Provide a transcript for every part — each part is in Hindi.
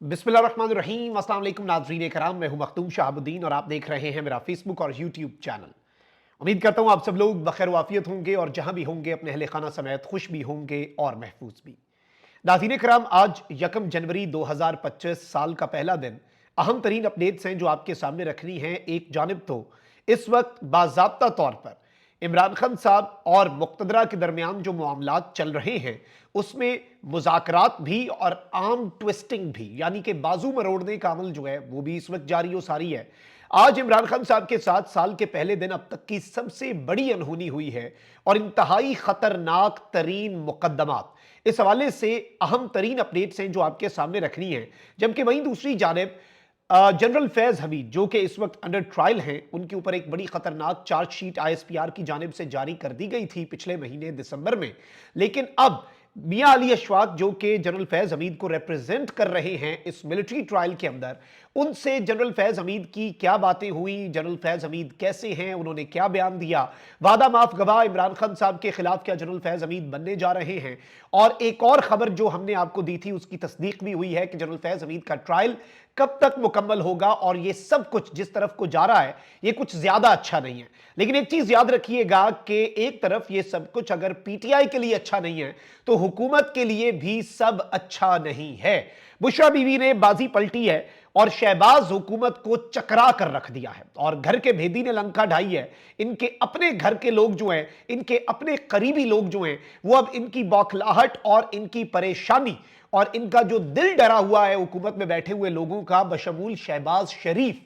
बिस्मिल्लाहिर्रहमानिर्रहीम। अस्सलाम वालेकुम नाज़रीन कराम, मैं हूं मखदूम शहाबुद्दीन और आप देख रहे हैं मेरा फेसबुक और यूट्यूब चैनल। उम्मीद करता हूं आप सब लोग बखैर वाफियत होंगे और जहां भी होंगे अपने अहले खाना समेत खुश भी होंगे और महफूज भी। नाज़रीन कराम, आज 1 जनवरी 2025 साल का पहला दिन। अहम तरीन अपडेट्स हैं जो आपके सामने रखनी है। एक जानिब तो इस वक्त बाज़ाब्ता तौर पर इमरान खान साहब और मुक़्तदरा के दरमियान जो मामलात चल रहे हैं उसमें मुज़ाकरात भी और आर्म ट्विस्टिंग भी, यानी कि बाजू मरोड़ने का अमल जो है वो भी इस वक्त जारी हो सारी है। आज इमरान खान साहब के साथ साल के पहले दिन अब तक की सबसे बड़ी अनहोनी हुई है और इंतहाई खतरनाक तरीन मुकदमात। इस हवाले से अहम तरीन अपडेट्स हैं जो आपके सामने रखनी है। जबकि वहीं दूसरी जानिब जनरल फैज हमीद जो कि इस वक्त अंडर ट्रायल हैं, उनके ऊपर एक बड़ी खतरनाक चार्जशीट आईएसपीआर की जानिब से जारी कर दी गई थी पिछले महीने दिसंबर में। लेकिन अब मियां अली अशफाक जो कि जनरल फैज हमीद को रिप्रेजेंट कर रहे हैं इस मिलिट्री ट्रायल के अंदर, उनसे जनरल फैज हमीद की क्या बातें हुई, जनरल फैज हमीद कैसे हैं, उन्होंने क्या बयान दिया, वादा माफ गवाह इमरान खान साहब के खिलाफ क्या जनरल फैज हमीद बनने जा रहे हैं। और एक और खबर जो हमने आपको दी थी उसकी तस्दीक भी हुई है कि जनरल फैज हमीद का ट्रायल कब तक मुकम्मल होगा। और ये सब कुछ जिस तरफ को जा रहा है ये कुछ ज्यादा अच्छा नहीं है। लेकिन एक चीज याद रखिएगा कि एक तरफ ये सब कुछ अगर पीटीआई के लिए अच्छा नहीं है तो हुकूमत के लिए भी सब अच्छा नहीं है। बुशरा बीवी ने बाजी पलटी है और शहबाज हुकूमत को चकरा कर रख दिया है और घर के भेदी ने लंका ढाई है। इनके अपने घर के लोग जो हैं, इनके अपने करीबी लोग जो हैं, वो अब इनकी बौखलाहट और इनकी परेशानी और इनका जो दिल डरा हुआ है हुकूमत में बैठे हुए लोगों का, बशमूल शहबाज शरीफ,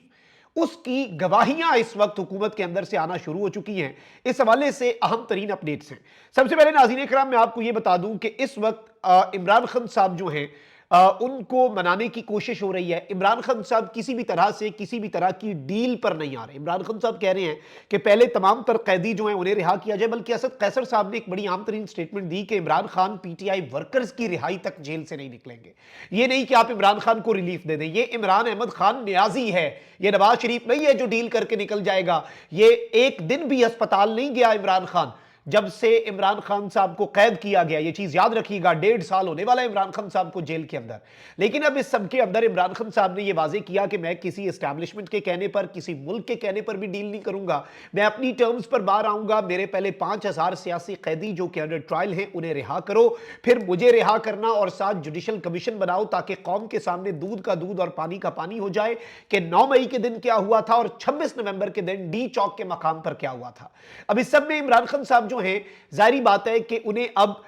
उसकी गवाहियां इस वक्त हुकूमत के अंदर से आना शुरू हो चुकी हैं। इस हवाले से अहम तरीन अपडेट्स हैं। सबसे पहले नाज़रीन कराम मैं आपको यह बता दूं कि इस वक्त इमरान खान साहब जो हैं उनको मनाने की कोशिश हो रही है। इमरान खान साहब किसी भी तरह से किसी भी तरह की डील पर नहीं आ रहे। इमरान खान साहब कह रहे हैं कि पहले तमाम तर कैदी जो हैं उन्हें रिहा किया जाए। बल्कि असद कैसर साहब ने एक बड़ी आम तरीन स्टेटमेंट दी कि इमरान खान पीटीआई वर्कर्स की रिहाई तक जेल से नहीं निकलेंगे। ये नहीं कि आप इमरान खान को रिलीफ दे दें, ये इमरान अहमद खान न्याजी है, ये नवाज शरीफ नहीं है जो डील करके निकल जाएगा। ये एक दिन भी अस्पताल नहीं गया इमरान खान जब से इमरान खान साहब को कैद किया गया। ये चीज याद रखिएगा, 1.5 साल होने वाला है इमरान खान साहब को जेल के अंदर। लेकिन अब इस सब के अंदर इमरान खान साहब ने यह वाजे किया कि मैं किसी एस्टैब्लिशमेंट के कहने पर, किसी मुल्क के कहने पर भी डील नहीं करूंगा, मैं अपनी टर्म्स पर बाहर आऊंगा। मेरे पहले 5,000 सियासी कैदी जो कि अंडर ट्रायल हैं उन्हें रिहा करो, फिर मुझे रिहा करना और साथ जुडिशल कमीशन बनाओ ताकि कौम के सामने दूध का दूध और पानी का पानी हो जाए कि 9 मई के दिन क्या हुआ था और 26 नवंबर के दिन डी चौक के मकाम पर क्या हुआ था। अब इस सब में इमरान खान साहब जो हैं, जाहिर बात है कि उन्हें अब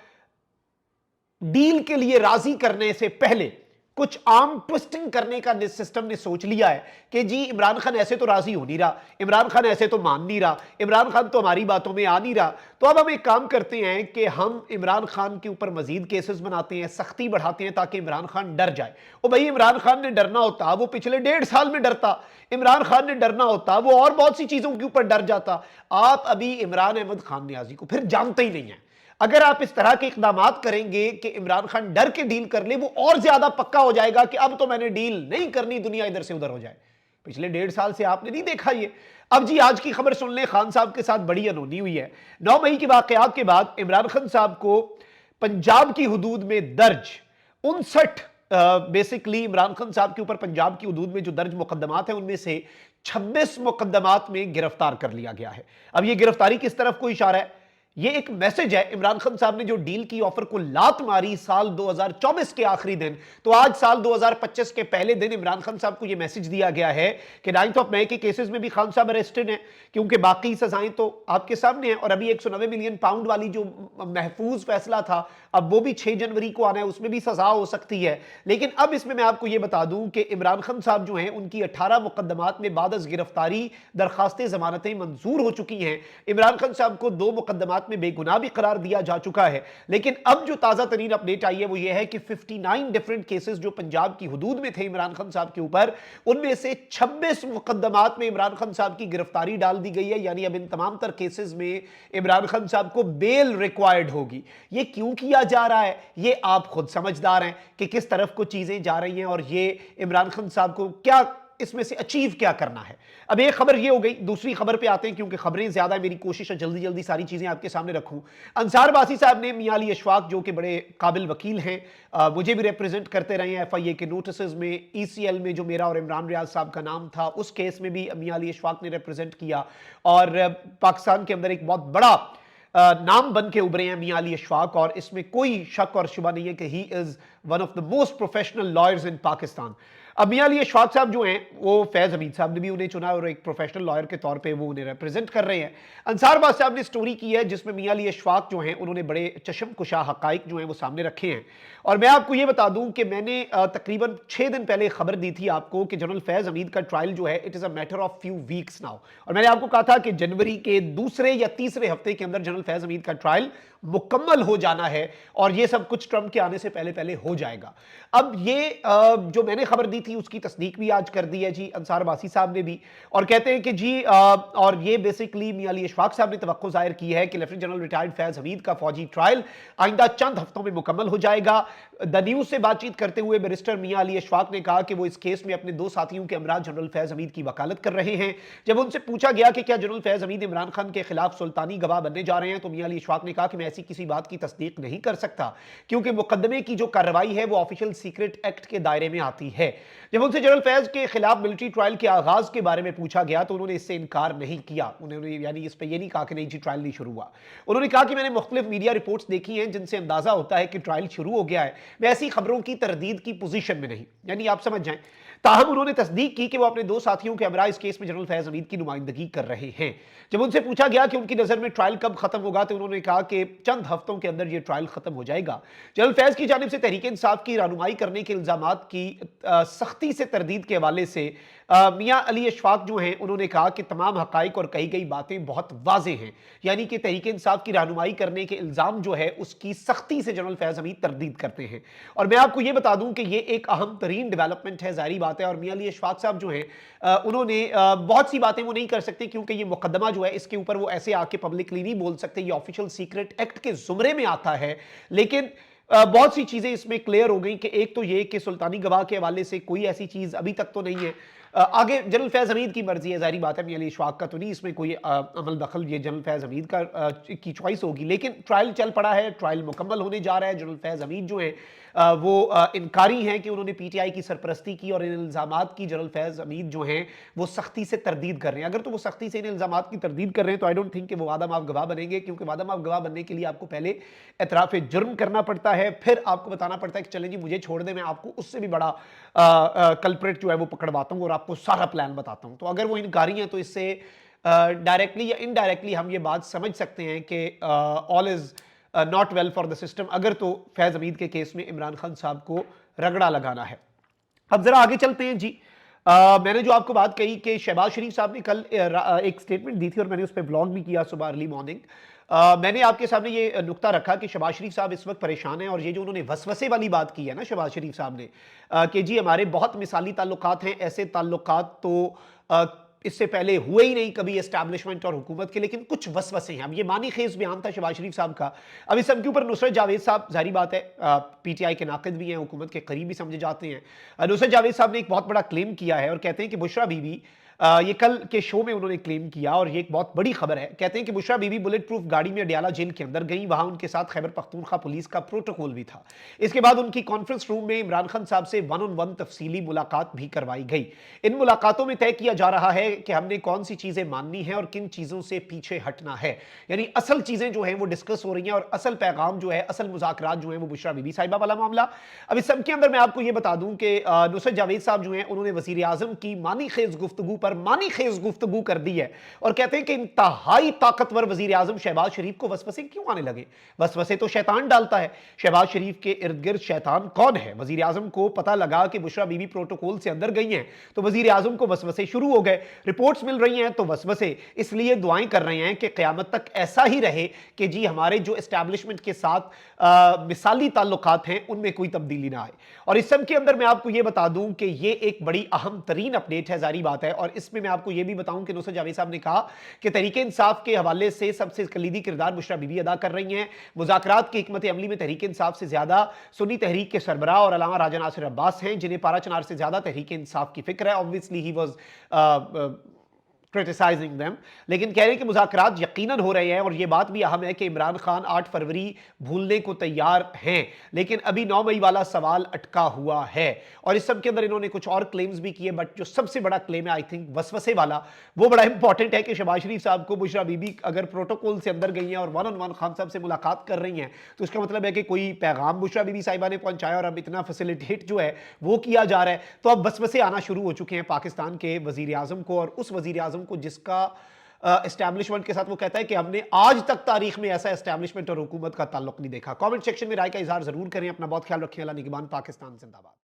डील के लिए राजी करने से पहले कुछ आर्म ट्विस्टिंग करने का सिस्टम ने सोच लिया है कि जी इमरान खान ऐसे तो राजी हो नहीं रहा, इमरान खान ऐसे तो मान नहीं रहा, इमरान खान तो हमारी बातों में आ नहीं रहा, तो अब हम एक काम करते हैं कि हम इमरान खान के ऊपर मजीद केसेस बनाते हैं, सख्ती बढ़ाते हैं ताकि इमरान खान डर जाए। और भाई इमरान खान ने डरना होता वो पिछले 1.5 साल में डरता, इमरान खान ने डरना होता वो और बहुत सी चीजों के ऊपर डर जाता। आप अभी इमरान अहमद खान न्याजी को फिर जानते ही नहीं है। अगर आप इस तरह के इकदाम करेंगे कि इमरान खान डर के डील कर ले, वो और ज्यादा पक्का हो जाएगा कि अब तो मैंने डील नहीं करनी, दुनिया इधर से उधर हो जाए। पिछले 1.5 साल से आपने नहीं देखा ये। अब जी आज की खबर सुन ले, खान साहब के साथ बड़ी अनहोनी हुई है। 9 मई के वाकयात के बाद इमरान खान साहब को पंजाब की हुदूद में दर्ज 59 बेसिकली इमरान खान साहब के ऊपर पंजाब की हुदूद में जो दर्ज मुकदमात हैं उनमें से 26 मुकदमात में गिरफ्तार कर लिया गया है। अब ये गिरफ्तारी किस तरफ को इशारा है? ये एक मैसेज है। इमरान खान साहब ने जो डील की ऑफर को लात मारी साल 2024 के आखिरी दिन, तो आज साल 2025 के पहले दिन इमरान खान साहब को यह मैसेज दिया गया है कि 9 मई के केसेस में भी खान साहब अरेस्टेड हैं, क्योंकि बाकी सजाएं तो आपके सामने हैं। और अभी 190 मिलियन पाउंड वाली जो महफूज फैसला था, अब वो भी 6 जनवरी को आना है, उसमें भी सजा हो सकती है। लेकिन अब इसमें मैं आपको यह बता दूं कि इमरान खान साहब जो हैं उनकी 18 मुकदमात में बाद गिरफ्तारी दरखास्तें जमानतें मंजूर हो चुकी हैं। इमरान खान साहब को 2 मुकदमात में बेगुनाह भी करार दिया जा चुका है। लेकिन अब जो ताजा तरीन अपडेट आई है वो यह है कि 59 डिफरेंट केसेस जो पंजाब की हुदूद में थे इमरान खान साहब के ऊपर, उनमें से 26 मुकदमात में इमरान खान साहब की गिरफ्तारी डाल दी गई है। यानी अब इन तमाम तर केसेस में इमरान खान साहब को बेल रिक्वायर्ड होगी। ये क्यों किया जा रहा है ये आप खुद समझदार हैं कि किस तरफ को चीजें जा रही हैं और ये इमरान खान साहब को क्या इसमें से अचीव क्या करना है। अब एक खबर ये हो गई, दूसरी खबर पे आते हैं, क्योंकि खबरें ज्यादा है, मेरी कोशिश है जल्दी जल्दी सारी चीजें आपके सामने रखूं। अंसार बासी साहब ने मियां अली अशफाक, जो कि बड़े काबिल वकील हैं, मुझे भी रिप्रेजेंट करते रहे हैं FIA के नोटिस में, ECL में जो मेरा और इमरान रियाज साहब का नाम था, उस केस में भी मियां अली अशफाक ने रिप्रेजेंट किया, और पाकिस्तान के अंदर एक बहुत बड़ा नाम बन के उभरे हैं मियां अली अशफाक, और इसमें कोई शक और शुबा नहीं है कि he is one of the most professional lawyers in Pakistan. अब मियां अली अशफाक साहब जो हैं, वो फैज हमीद साहब ने भी उन्हें चुना और एक प्रोफेशनल लॉयर के तौर पे वो उन्हें रिप्रेजेंट कर रहे हैं। अंसार बास साहब ने स्टोरी की है जिसमें मियां अली अशफाक जो हैं उन्होंने बड़े चशम कुशा हकाइक जो हैं वो सामने रखे हैं। और मैं आपको ये बता दूं कि मैंने तकरीबन 6 दिन पहले खबर दी थी आपको कि जनरल फैज हमीद का ट्रायल जो है it is a matter of few weeks now, और मैंने आपको कहा था कि जनवरी के दूसरे या तीसरे हफ्ते के अंदर जनरल फैज हमीद का ट्रायल मुकम्मल हो जाना है, और ये सब कुछ ट्रंप के आने से पहले पहले हो जाएगा। अब ये जो मैंने खबर दी थी उसकी तस्दीक भी आज कर दी है जी अंसार बासी साहब ने भी, और कहते हैं कि जी और ये बेसिकली मियां अली अशफाक साहब ने तवक्को जाहिर की है कि lieutenant general retired Faiz Hamid का फौजी ट्रायल आइंदा चंद हफ्तों में मुकम्मल हो जाएगा। द न्यूज से बातचीत करते हुए बैरिस्टर मियां अली अशफाक ने कहा कि वो इस केस में अपने 2 साथियों के हमरा जनरल फैज हमीद की वकालत कर रहे हैं। जब उनसे पूछा गया कि क्या जनरल फैज हमीद इमरान खान के खिलाफ सुल्तानी गवाह बनने जा रहे हैं, तो मियां अली अशफाक ने कहा कि मैं ऐसी किसी बात की तस्दीक नहीं कर सकता, क्योंकि मुकदमे की जो कार्रवाई है वो ऑफिशियल सीक्रेट एक्ट के दायरे में आती है। जब उनसे जनरल फैज के खिलाफ मिलिट्री ट्रायल के आगाज के बारे में पूछा गया तो उन्होंने इससे इनकार नहीं किया। उन्होंने यानी इस पर यह नहीं कहा कि नहीं जी ट्रायल नहीं शुरू हुआ। उन्होंने कहा कि मैंने मुख्तलिफ मीडिया रिपोर्ट्स देखी हैं जिनसे अंदाजा होता है कि ट्रायल शुरू हो गया है, मैं ऐसी खबरों की तरदीद की पोजीशन में नहीं, यानी आप समझ जाएं। ताहम उन्होंने तस्दीक की कि वो अपने 2 साथियों के हमरा इस केस में जनरल फैज हमीद की नुमाइंदगी कर रहे हैं। जब उनसे पूछा गया कि उनकी नजर में ट्रायल कब खत्म होगा, तो उन्होंने कहा कि चंद हफ्तों के अंदर यह ट्रायल खत्म हो जाएगा। जनरल फैज की जानिब से तहरीक इंसाफ की रहनुमाई करने के इल्जामात की सख्ती से तरदीद के हवाले से मियां अली अशफाक जो हैं उन्होंने कहा कि तमाम हकाइक और कही गई बातें बहुत वाजे हैं, यानी कि तहरीक इंसाफ की रहनुमाई करने के इल्जाम जो है उसकी सख्ती से जनरल फैज हमीद तरदीद करते हैं। और मैं आपको यह बता दूं कि यह एक अहम तरीन डेवलपमेंट है, जाहिर बात है। और मियां अली अशफाक साहब जो हैं उन्होंने बहुत सी बातें वो नहीं कर सकते, क्योंकि ये मुकदमा जो है इसके ऊपर वो ऐसे आके पब्लिकली नहीं बोल सकते, ये ऑफिशियल सीक्रेट एक्ट के जुमरे में आता है। लेकिन बहुत सी चीजें इसमें क्लियर हो गई कि एक तो ये कि सुल्तानी गवाह के हवाले से कोई ऐसी चीज अभी तक तो नहीं है। आगे जनरल फैज हमीद की मर्जी है, जाहिर बात है, मियां अली अशफाक का तो नहीं इसमें कोई अमल दखल, ये जनरल फैज हमीद का की चॉइस होगी। लेकिन ट्रायल चल पड़ा है, ट्रायल मुकम्मल होने जा रहा है। जनरल फैज हमीद जो है वो इनकारी हैं कि उन्होंने PTI की सरपरस्ती की, और इन इल्जामात की जनरल फैज हमीद जो हैं वो सख्ती से तरदीद कर रहे हैं। अगर तो वो सख्ती से इन इल्जामात की तरदीद कर रहे हैं तो आई डोंट थिंक कि वो वादा माफ गवाह बनेंगे, क्योंकि वादा माफ गवाह बनने के लिए आपको पहले एतराफ जुर्म करना पड़ता है, फिर आपको बताना पड़ता है कि चलें जी मुझे छोड़ दें, मैं आपको उससे भी बड़ा कल्प्रेट जो है वो पकड़वाता हूँ और आपको सारा प्लान बताता हूँ। तो अगर वो इनकारी हैं तो इससे डायरेक्टली या इनडायरेक्टली हम ये बात समझ सकते हैं कि all is not well for the system, अगर तो फैज हमीद के केस में इमरान खान साहब को रगड़ा लगाना है। अब जरा आगे चलते हैं जी। मैंने जो आपको बात कही कि शहबाज शरीफ साहब ने कल एक स्टेटमेंट दी थी और मैंने उस पर ब्लॉग भी किया सुबह अर्ली मॉर्निंग। मैंने आपके सामने ये नुक्ता रखा कि शहबाज शरीफ साहब इस वक्त परेशान हैं, और ये जो उन्होंने वसवसे वाली बात की है ना शहबाज शरीफ साहब ने कि जी हमारे बहुत मिसाली ताल्लुकात हैं, ऐसे ताल्लुकात तो इससे पहले हुए ही नहीं कभी एस्टैब्लिशमेंट और हुकूमत के, लेकिन कुछ वसवसे हैं। अब ये मानी खेज बयान था शहबाज शरीफ साहब का। अब इस सब के ऊपर नुसरत जावेद साहब, जाहिर बात है PTI के नाक़िद भी हैं, हुकूमत के करीब भी समझे जाते हैं। नुसरत जावेद साहब ने एक बहुत बड़ा क्लेम किया है और कहते हैं कि बुशरा बीबी, ये कल के शो में उन्होंने क्लेम किया और ये एक बहुत बड़ी खबर है। कहते हैं कि बुशरा बीबी बुलेट प्रूफ गाड़ी में अडियाला जेल के अंदर गई, वहां उनके साथ खैबर पख्तूनख्वा पुलिस का प्रोटोकॉल भी था। इसके बाद उनकी कॉन्फ्रेंस रूम में इमरान खान साहब से 1-on-1 तफसीली मुलाकात भी करवाई गई। इन मुलाकातों में तय किया जा रहा है कि हमने कौन सी चीजें माननी है और किन चीजों से पीछे हटना है, यानी असल चीजें जो है वो डिस्कस हो रही हैं और असल पैगाम जो है, असल मुज़ाकरात जो है वो बुशरा बीबी साहिबा वाला मामला। अब इस सब के अंदर मैं आपको ये बता दूं कि नुसरत जावेद साहब जो है उन्होंने वजीर आजम की मानी खेज गुफ्तगू पर मानी खेज गुफ्तगू कर दी है और कहते हैं कि इंतहाई ताकतवर वजीर आजम शहबाज शरीफ को वसवसे क्यों आने लगे। वसवसे तो शैतान डालता है। शहबाज शरीफ के इर्द गिर्द शैतान कौन है? वजीर आजम को पता लगा कि बुशरा बीबी प्रोटोकॉल से अंदर गई हैं तो वजीर आजम को वसवसे शुरू हो गए। रिपोर्ट्स मिल रही हैं तो वसवसे, इसलिए दुआएं कर रहे हैं कि क़यामत तक ऐसा ही रहे कि जी हमारे जो एस्टैब्लिशमेंट के साथ मिसाली ताल्लुकात हैं उनमें कोई तब्दीली ना आए। और इस सब के अंदर मैं आपको यह बता दूं कि यह एक बड़ी अहम तरीन अपडेट है, जारी बात है, और इसमें मैं आपको यह भी बताऊं कि नुसरत जावेद साहब ने कहा कि तहरीक इंसाफ के हवाले से सबसे कलीदी किरदार बुशरा बीबी अदा कर रही हैं। मुज़ाकरात की हिकमत अमली में तहरीक इंसाफ से ज्यादा सुन्नी तहरीक के सरबराह और अल्लामा राजा नासिर अब्बास हैं, जिन्हें पारा चनार से ज्यादा तहरीक इंसाफ की फिक्र है। Obviously he was criticising them, लेकिन कह रहे हैं कि मुज़ाकरात यकीनन हो रहे हैं और यह बात भी अहम है कि इमरान खान 8 फरवरी भूलने को तैयार हैं, लेकिन अभी 9 मई वाला सवाल अटका हुआ है। और इस सब के अंदर इन्होंने कुछ और क्लेम्स भी किए, बट जो सबसे बड़ा क्लेम है आई थिंक वसवसे वाला, वो बड़ा इंपॉर्टेंट है कि शहबाज शरीफ साहब को बुशरा बीबी अगर प्रोटोकॉल से अंदर गई हैं और वन ऑन वन खान साहब से मुलाकात कर रही हैं, तो इसका मतलब है कि कोई पैगाम बुशरा बीबी साहिबा ने पहुंचाया और अब इतना फैसिलिटेट जो है वो किया जा रहा है। तो अब वसवसे आना शुरू हो चुके हैं पाकिस्तान के वजीर आजम को, और उस वजीर आजम को जिसका एस्टैब्लिशमेंट के साथ वो कहता है कि हमने आज तक तारीख में ऐसा एस्टैब्लिशमेंट और हुकूमत का ताल्लुक नहीं देखा। कमेंट सेक्शन में राय का इजहार जरूर करें। अपना बहुत ख्याल रखें। अल्लाह निगहबान। पाकिस्तान जिंदाबाद।